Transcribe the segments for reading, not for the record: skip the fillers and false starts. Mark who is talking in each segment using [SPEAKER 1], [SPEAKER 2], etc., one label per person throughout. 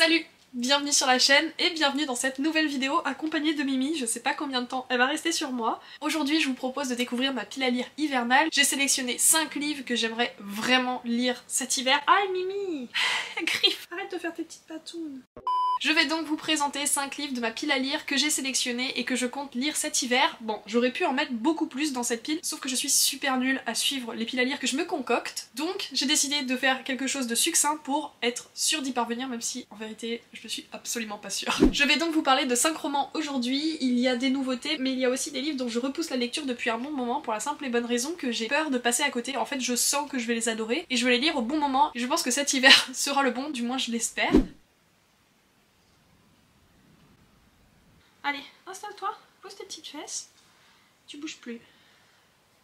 [SPEAKER 1] Salut! Bienvenue sur la chaîne et bienvenue dans cette nouvelle vidéo accompagnée de Mimi. Je sais pas combien de temps elle va rester sur moi. Aujourd'hui je vous propose de découvrir ma pile à lire hivernale. J'ai sélectionné 5 livres que j'aimerais vraiment lire cet hiver. Aïe Mimi! Griffe! Arrête de faire tes petites patounes! Je vais donc vous présenter 5 livres de ma pile à lire que j'ai sélectionnés et que je compte lire cet hiver. Bon, j'aurais pu en mettre beaucoup plus dans cette pile, sauf que je suis super nulle à suivre les piles à lire que je me concocte. Donc j'ai décidé de faire quelque chose de succinct pour être sûre d'y parvenir, même si en vérité je ne suis absolument pas sûre. Je vais donc vous parler de 5 romans aujourd'hui. Il y a des nouveautés, mais il y a aussi des livres dont je repousse la lecture depuis un bon moment pour la simple et bonne raison que j'ai peur de passer à côté. En fait je sens que je vais les adorer et je vais les lire au bon moment et je pense que cet hiver sera le bon, du moins je l'espère. Allez, installe-toi, pose tes petites fesses, tu bouges plus.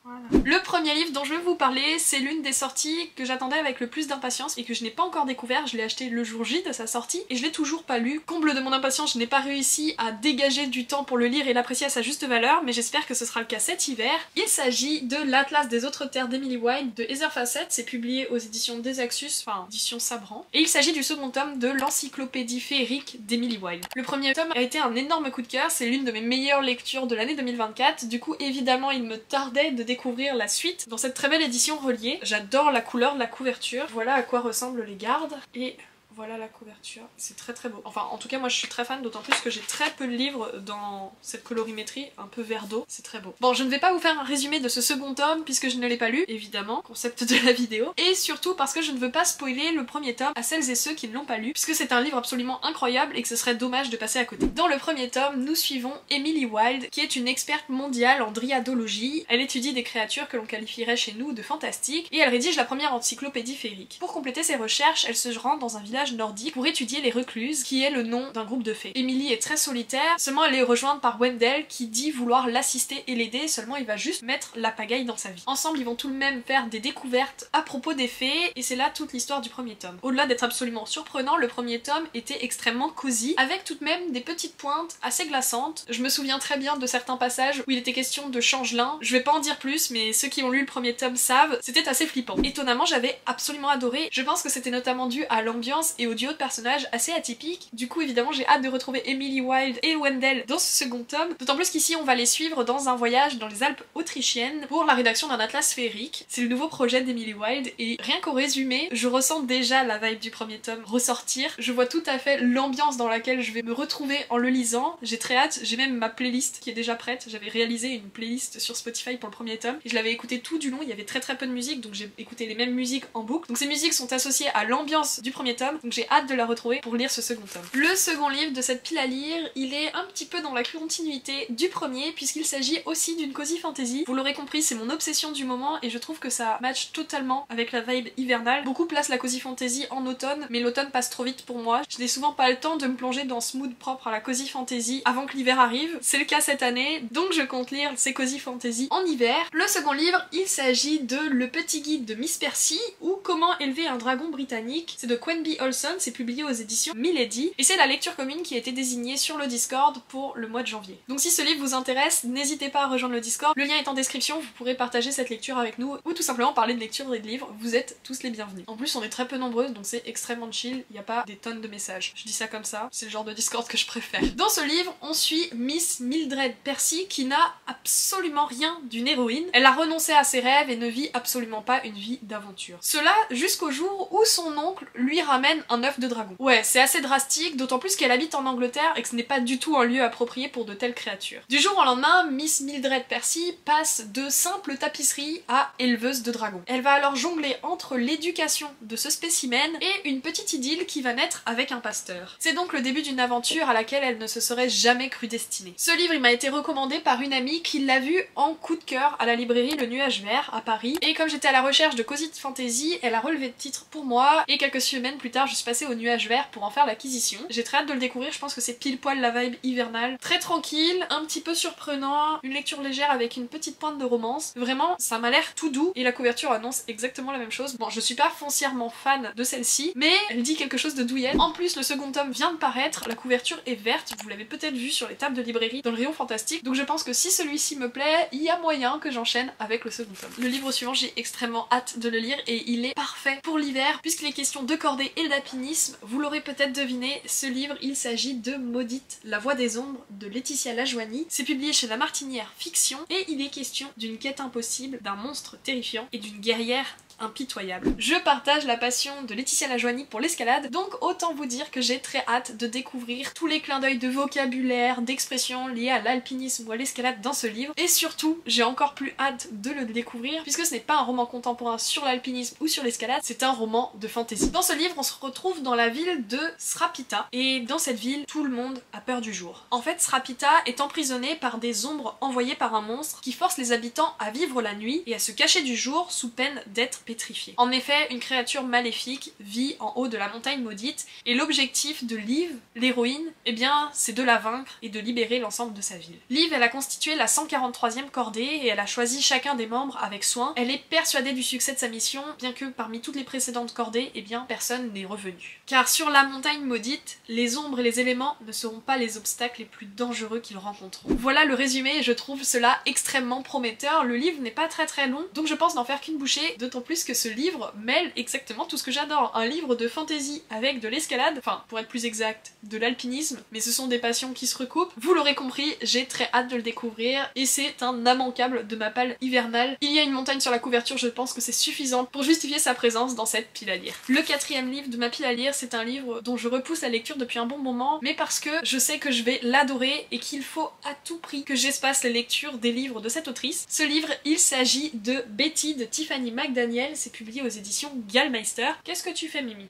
[SPEAKER 1] Voilà. Le premier livre dont je vais vous parler, c'est l'une des sorties que j'attendais avec le plus d'impatience et que je n'ai pas encore découvert. Je l'ai acheté le jour J de sa sortie et je l'ai toujours pas lu. Comble de mon impatience, je n'ai pas réussi à dégager du temps pour le lire et l'apprécier à sa juste valeur, mais j'espère que ce sera le cas cet hiver. Il s'agit de L'Atlas des autres terres d'Emily Wilde de Heather Fassett. C'est publié aux éditions Desaxus, enfin édition Sabran. Et il s'agit du second tome de l'encyclopédie féerique d'Emily Wilde. Le premier tome a été un énorme coup de cœur, c'est l'une de mes meilleures lectures de l'année 2024. Du coup évidemment il me tardait de découvrir la suite dans cette très belle édition reliée. J'adore la couleur de la couverture. Voilà à quoi ressemblent les gardes. Et voilà la couverture, c'est très très beau. Enfin en tout cas moi je suis très fan, d'autant plus que j'ai très peu de livres dans cette colorimétrie un peu vert d'eau, c'est très beau. Bon, je ne vais pas vous faire un résumé de ce second tome puisque je ne l'ai pas lu, évidemment, concept de la vidéo, et surtout parce que je ne veux pas spoiler le premier tome à celles et ceux qui ne l'ont pas lu, puisque c'est un livre absolument incroyable et que ce serait dommage de passer à côté. Dans le premier tome, nous suivons Emily Wilde, qui est une experte mondiale en dryadologie. Elle étudie des créatures que l'on qualifierait chez nous de fantastiques, et elle rédige la première encyclopédie féerique. Pour compléter ses recherches, elle se rend dans un village nordique pour étudier les recluses, qui est le nom d'un groupe de fées. Emily est très solitaire, seulement elle est rejointe par Wendell qui dit vouloir l'assister et l'aider, seulement il va juste mettre la pagaille dans sa vie. Ensemble ils vont tout de même faire des découvertes à propos des fées, et c'est là toute l'histoire du premier tome. Au-delà d'être absolument surprenant, le premier tome était extrêmement cosy, avec tout de même des petites pointes assez glaçantes. Je me souviens très bien de certains passages où il était question de changelin. Je vais pas en dire plus, mais ceux qui ont lu le premier tome savent, c'était assez flippant. Étonnamment j'avais absolument adoré, je pense que c'était notamment dû à l'ambiance et au duo de personnages assez atypiques. Du coup évidemment j'ai hâte de retrouver Emily Wilde et Wendell dans ce second tome, d'autant plus qu'ici on va les suivre dans un voyage dans les Alpes autrichiennes pour la rédaction d'un atlas féerique. C'est le nouveau projet d'Emily Wilde et rien qu'au résumé, je ressens déjà la vibe du premier tome ressortir. Je vois tout à fait l'ambiance dans laquelle je vais me retrouver en le lisant. J'ai très hâte, j'ai même ma playlist qui est déjà prête. J'avais réalisé une playlist sur Spotify pour le premier tome et je l'avais écouté tout du long, il y avait très peu de musique donc j'ai écouté les mêmes musiques en boucle. Donc ces musiques sont associées à l'ambiance du premier tome, donc j'ai hâte de la retrouver pour lire ce second tome. Le second livre de cette pile à lire, il est un petit peu dans la continuité du premier puisqu'il s'agit aussi d'une cozy fantasy. Vous l'aurez compris, c'est mon obsession du moment et je trouve que ça match totalement avec la vibe hivernale. Beaucoup placent la cozy fantasy en automne, mais l'automne passe trop vite pour moi. Je n'ai souvent pas le temps de me plonger dans ce mood propre à la cozy fantasy avant que l'hiver arrive. C'est le cas cette année, donc je compte lire ces cozy fantasy en hiver. Le second livre, il s'agit de Le petit guide de Miss Percy ou Comment élever un dragon britannique. C'est de Quenby Olson, c'est publié aux éditions Milady et c'est la lecture commune qui a été désignée sur le Discord pour le mois de janvier. Donc si ce livre vous intéresse, n'hésitez pas à rejoindre le Discord, le lien est en description, vous pourrez partager cette lecture avec nous ou tout simplement parler de lecture et de livres, vous êtes tous les bienvenus. En plus on est très peu nombreuses donc c'est extrêmement chill, il n'y a pas des tonnes de messages. Je dis ça comme ça, c'est le genre de Discord que je préfère. Dans ce livre, on suit Miss Mildred Percy qui n'a absolument rien d'une héroïne. Elle a renoncé à ses rêves et ne vit absolument pas une vie d'aventure. Cela jusqu'au jour où son oncle lui ramène un œuf de dragon. Ouais, c'est assez drastique, d'autant plus qu'elle habite en Angleterre et que ce n'est pas du tout un lieu approprié pour de telles créatures. Du jour au lendemain, Miss Mildred Percy passe de simple tapisserie à éleveuse de dragons. Elle va alors jongler entre l'éducation de ce spécimen et une petite idylle qui va naître avec un pasteur. C'est donc le début d'une aventure à laquelle elle ne se serait jamais crue destinée. Ce livre il m'a été recommandé par une amie qui l'a vu en coup de cœur à la librairie Le Nuage Vert à Paris et comme j'étais à la recherche de cozy fantasy, elle a relevé le titre pour moi et quelques semaines plus tard je suis passée au Nuage Vert pour en faire l'acquisition. J'ai très hâte de le découvrir, je pense que c'est pile poil la vibe hivernale. Très tranquille, un petit peu surprenant, une lecture légère avec une petite pointe de romance. Vraiment, ça m'a l'air tout doux et la couverture annonce exactement la même chose. Bon, je suis pas foncièrement fan de celle-ci, mais elle dit quelque chose de douillette. En plus, le second tome vient de paraître, la couverture est verte, vous l'avez peut-être vu sur les tables de librairie dans le rayon fantastique, donc je pense que si celui-ci me plaît, il y a moyen que j'enchaîne avec le second tome. Le livre suivant, j'ai extrêmement hâte de le lire et il est parfait pour l'hiver puisqu'il est question de cordée et de l'alpinisme, vous l'aurez peut-être deviné, ce livre il s'agit de Maudite, la voix des ombres de Laetitia Lajoigny. C'est publié chez La Martinière Fiction et il est question d'une quête impossible, d'un monstre terrifiant et d'une guerrière impitoyable. Je partage la passion de Laetitia Lajoigny pour l'escalade, donc autant vous dire que j'ai très hâte de découvrir tous les clins d'œil de vocabulaire, d'expressions liées à l'alpinisme ou à l'escalade dans ce livre, et surtout j'ai encore plus hâte de le découvrir puisque ce n'est pas un roman contemporain sur l'alpinisme ou sur l'escalade, c'est un roman de fantasy. Dans ce livre on se retrouve dans la ville de Srapita, et dans cette ville tout le monde a peur du jour. En fait Srapita est emprisonnée par des ombres envoyées par un monstre qui force les habitants à vivre la nuit et à se cacher du jour sous peine d'être pétrifié. En effet, une créature maléfique vit en haut de la montagne maudite et l'objectif de Liv, l'héroïne, eh bien c'est de la vaincre et de libérer l'ensemble de sa ville. Liv, elle a constitué la 143e cordée et elle a choisi chacun des membres avec soin. Elle est persuadée du succès de sa mission, bien que parmi toutes les précédentes cordées, eh bien personne n'est revenu. Car sur la montagne maudite, les ombres et les éléments ne seront pas les obstacles les plus dangereux qu'ils rencontreront. Voilà le résumé et je trouve cela extrêmement prometteur. Le livre n'est pas très long, donc je pense n'en faire qu'une bouchée, d'autant plus que ce livre mêle exactement tout ce que j'adore. Un livre de fantasy avec de l'escalade, enfin pour être plus exact, de l'alpinisme, mais ce sont des passions qui se recoupent. Vous l'aurez compris, j'ai très hâte de le découvrir et c'est un immanquable de ma palle hivernale. Il y a une montagne sur la couverture, je pense que c'est suffisant pour justifier sa présence dans cette pile à lire. Le 4e livre de ma pile à lire, c'est un livre dont je repousse la lecture depuis un bon moment, mais parce que je sais que je vais l'adorer et qu'il faut à tout prix que j'espace la lecture des livres de cette autrice. Ce livre, il s'agit de Betty de Tiffany McDaniel, c'est publié aux éditions Gallmeister. Qu'est-ce que tu fais, Mimi ?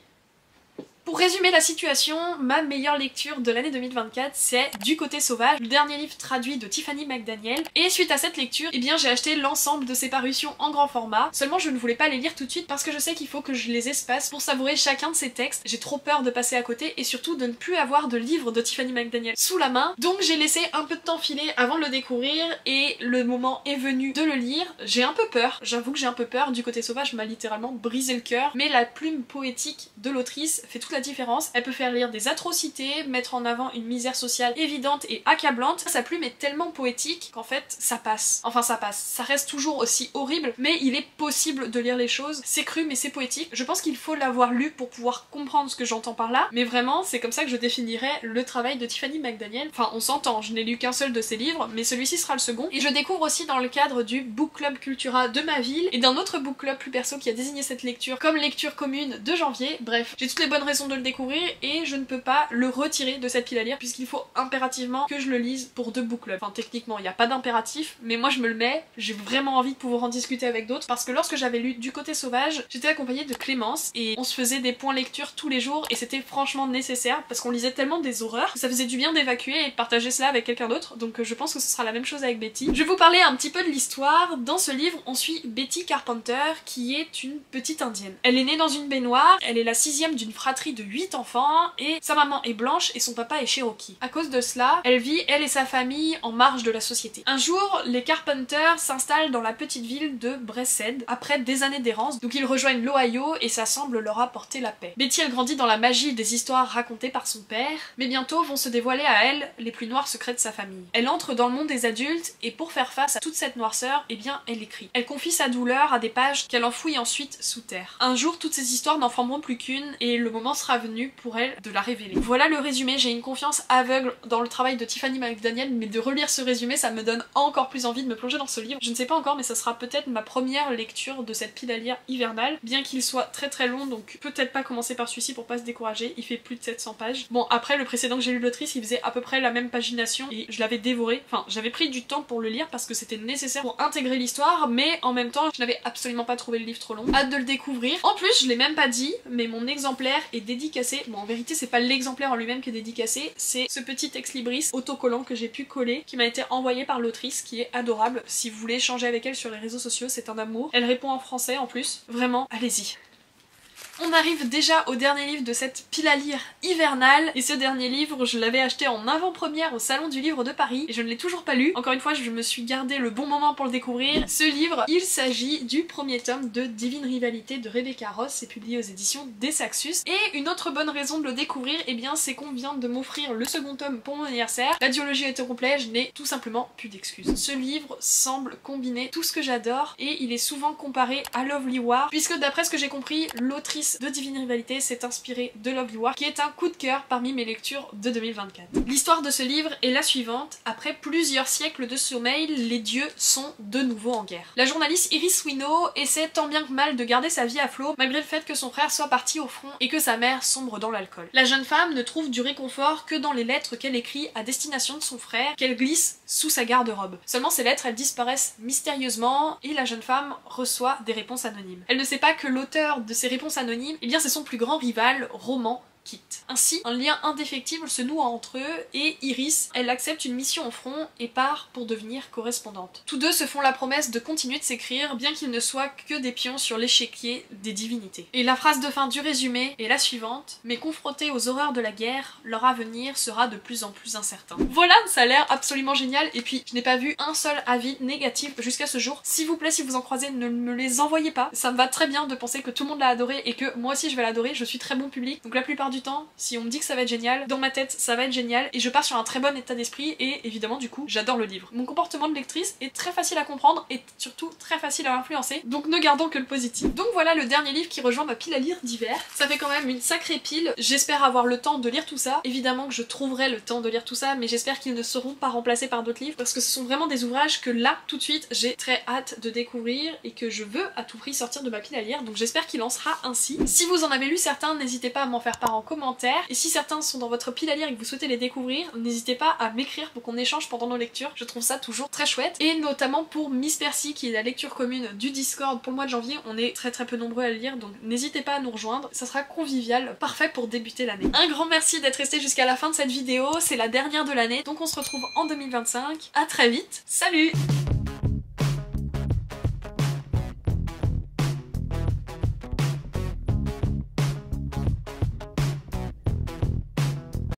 [SPEAKER 1] Pour résumer la situation, ma meilleure lecture de l'année 2024 c'est Du côté sauvage, le dernier livre traduit de Tiffany McDaniel, et suite à cette lecture, eh bien j'ai acheté l'ensemble de ses parutions en grand format, seulement je ne voulais pas les lire tout de suite parce que je sais qu'il faut que je les espace pour savourer chacun de ces textes, j'ai trop peur de passer à côté et surtout de ne plus avoir de livre de Tiffany McDaniel sous la main, donc j'ai laissé un peu de temps filer avant de le découvrir et le moment est venu de le lire. J'ai un peu peur, j'avoue que j'ai un peu peur, Du côté sauvage m'a littéralement brisé le cœur, mais la plume poétique de l'autrice fait toute la différence. Elle peut faire lire des atrocités, mettre en avant une misère sociale évidente et accablante. Sa plume est tellement poétique qu'en fait ça passe. Enfin ça passe, ça reste toujours aussi horrible, mais il est possible de lire les choses. C'est cru mais c'est poétique. Je pense qu'il faut l'avoir lu pour pouvoir comprendre ce que j'entends par là, mais vraiment c'est comme ça que je définirais le travail de Tiffany McDaniel. Enfin on s'entend, je n'ai lu qu'un seul de ses livres, mais celui-ci sera le second. Et je découvre aussi dans le cadre du Book Club Cultura de ma ville et d'un autre book club plus perso qui a désigné cette lecture comme lecture commune de janvier. Bref, j'ai toutes les bonnes raisons de le découvrir et je ne peux pas le retirer de cette pile à lire puisqu'il faut impérativement que je le lise pour 2 book clubs. Enfin techniquement il n'y a pas d'impératif, mais moi je me le mets, j'ai vraiment envie de pouvoir en discuter avec d'autres parce que lorsque j'avais lu Du côté sauvage, j'étais accompagnée de Clémence et on se faisait des points lecture tous les jours et c'était franchement nécessaire parce qu'on lisait tellement des horreurs que ça faisait du bien d'évacuer et de partager cela avec quelqu'un d'autre, donc je pense que ce sera la même chose avec Betty. Je vais vous parler un petit peu de l'histoire. Dans ce livre on suit Betty Carpenter qui est une petite indienne. Elle est née dans une baignoire, elle est la 6e d'une fratrie de 8 enfants et sa maman est blanche et son papa est cherokee. À cause de cela, elle vit, elle et sa famille, en marge de la société. Un jour, les Carpenter s'installent dans la petite ville de Bressed après des années d'errance, donc ils rejoignent l'Ohio et ça semble leur apporter la paix. Betty elle grandit dans la magie des histoires racontées par son père, mais bientôt vont se dévoiler à elle les plus noirs secrets de sa famille. Elle entre dans le monde des adultes et pour faire face à toute cette noirceur, eh bien elle écrit. Elle confie sa douleur à des pages qu'elle enfouit ensuite sous terre. Un jour, toutes ces histoires n'en formeront plus qu'une et le moment sera venu pour elle de la révéler. Voilà le résumé, j'ai une confiance aveugle dans le travail de Tiffany McDaniel, mais de relire ce résumé ça me donne encore plus envie de me plonger dans ce livre. Je ne sais pas encore mais ça sera peut-être ma première lecture de cette pile à lire hivernale, bien qu'il soit très long, donc peut-être pas commencer par celui-ci pour pas se décourager, il fait plus de 700 pages. Bon après le précédent que j'ai lu l'autrice il faisait à peu près la même pagination et je l'avais dévoré, enfin j'avais pris du temps pour le lire parce que c'était nécessaire pour intégrer l'histoire, mais en même temps je n'avais absolument pas trouvé le livre trop long. Hâte de le découvrir. En plus je l'ai même pas dit, mais mon exemplaire est dédicacé. Bon en vérité c'est pas l'exemplaire en lui-même qui est dédicacé, c'est ce petit ex-libris autocollant que j'ai pu coller, qui m'a été envoyé par l'autrice, qui est adorable. Si vous voulez échanger avec elle sur les réseaux sociaux, c'est un amour. Elle répond en français en plus. Vraiment, allez-y. On arrive déjà au dernier livre de cette pile à lire hivernale, et ce dernier livre je l'avais acheté en avant-première au Salon du Livre de Paris et je ne l'ai toujours pas lu. Encore une fois je me suis gardé le bon moment pour le découvrir. Ce livre, il s'agit du premier tome de Divine Rivalité de Rebecca Ross, c'est publié aux éditions des Saxus. Et une autre bonne raison de le découvrir, eh bien c'est qu'on vient de m'offrir le second tome pour mon anniversaire. La duologie est au complet, je n'ai tout simplement plus d'excuses. Ce livre semble combiner tout ce que j'adore et il est souvent comparé à Lovely War, puisque d'après ce que j'ai compris, l'autrice l'autrice de Divine Rivalité s'est inspirée de Lovely War, qui est un coup de cœur parmi mes lectures de 2024. L'histoire de ce livre est la suivante. Après plusieurs siècles de sommeil, les dieux sont de nouveau en guerre. La journaliste Iris Winnow essaie tant bien que mal de garder sa vie à flot, malgré le fait que son frère soit parti au front et que sa mère sombre dans l'alcool. La jeune femme ne trouve du réconfort que dans les lettres qu'elle écrit à destination de son frère, qu'elle glisse sous sa garde-robe. Seulement ces lettres, elles disparaissent mystérieusement et la jeune femme reçoit des réponses anonymes. Elle ne sait pas que l'auteur de ces réponses anonymes, eh bien c'est son plus grand rival, Roman, quitte. Ainsi, un lien indéfectible se noue entre eux et Iris, elle accepte une mission au front et part pour devenir correspondante. Tous deux se font la promesse de continuer de s'écrire, bien qu'ils ne soient que des pions sur l'échiquier des divinités. Et la phrase de fin du résumé est la suivante: mais confrontés aux horreurs de la guerre, leur avenir sera de plus en plus incertain. Voilà, ça a l'air absolument génial, et puis je n'ai pas vu un seul avis négatif jusqu'à ce jour. S'il vous plaît, si vous en croisez, ne me les envoyez pas. Ça me va très bien de penser que tout le monde l'a adoré et que moi aussi je vais l'adorer, je suis très bon public, donc la plupart du temps, si on me dit que ça va être génial, dans ma tête ça va être génial et je pars sur un très bon état d'esprit et évidemment du coup j'adore le livre. Mon comportement de lectrice est très facile à comprendre et surtout très facile à influencer, donc ne gardons que le positif. Donc voilà le dernier livre qui rejoint ma pile à lire d'hiver. Ça fait quand même une sacrée pile, j'espère avoir le temps de lire tout ça. Évidemment que je trouverai le temps de lire tout ça, mais j'espère qu'ils ne seront pas remplacés par d'autres livres parce que ce sont vraiment des ouvrages que là tout de suite j'ai très hâte de découvrir et que je veux à tout prix sortir de ma pile à lire, donc j'espère qu'il en sera ainsi. Si vous en avez lu certains, n'hésitez pas à m'en faire part en commentaire. Et si certains sont dans votre pile à lire et que vous souhaitez les découvrir, n'hésitez pas à m'écrire pour qu'on échange pendant nos lectures, je trouve ça toujours très chouette. Et notamment pour Miss Percy qui est la lecture commune du Discord pour le mois de janvier, on est très peu nombreux à le lire, donc n'hésitez pas à nous rejoindre, ça sera convivial, parfait pour débuter l'année. Un grand merci d'être resté jusqu'à la fin de cette vidéo, c'est la dernière de l'année, donc on se retrouve en 2025, à très vite, salut!